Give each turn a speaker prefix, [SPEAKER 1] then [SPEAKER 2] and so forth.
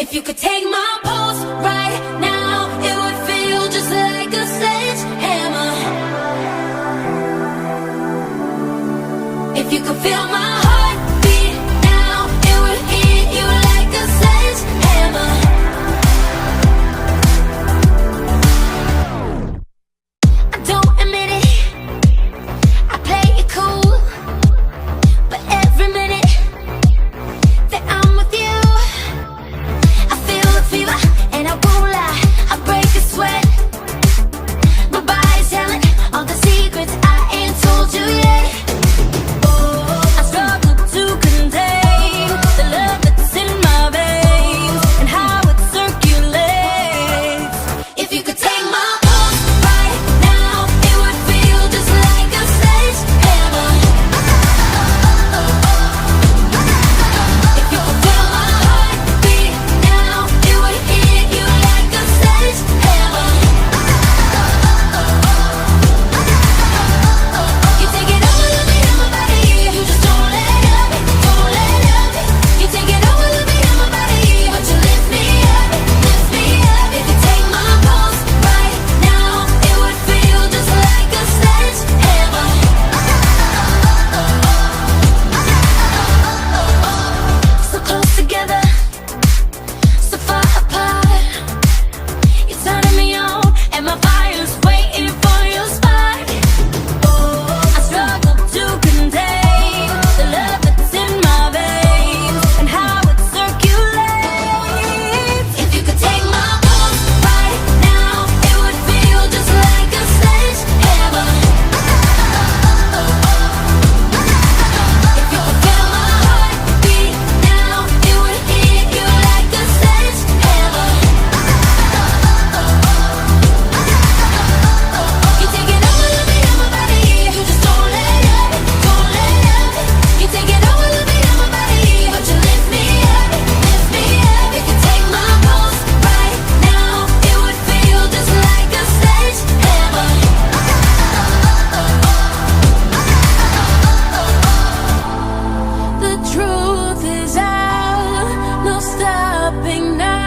[SPEAKER 1] If you could take my pulse right now, it would feel just like a sledgehammer. If you could feel my heartbeat now, it would hit you like a sledgehammer. I don't admit it, I play it cool, but every minute that I'm with you, I feel a fever and I won't lie, I break a sweat. My body's telling all the secrets I ain't told you yet. I struggle to contain the love that's in my veins and how it circulates. If you could take my pulse right now, it would feel just like a sledgehammer. If you could feel my heartbeat now, it would hit you like a sledgehammer. You take it over, let me have my body. You just don't let it, don't let it. You take it over, let me have my body. But you lift me up, lift me up. If you take my pulse right now, it would feel just like a sledgehammer. So close together, so far apart. You're turning me on, and my fire's waiting for your spark. I struggle to contain the love that's in my veins and how it circulates. If you could take my pulse right now, it would feel just like a sledgehammer. If you could feel my heartbeat now, it would hit you like a sledgehammer. You take it over, let me have my body. You just don't let it, don't let it. You take it over, let me have my body. But you lift me up, lift me up. If you take my pulse right now, it would feel just like a sledgehammer. The truth is out, no stopping now.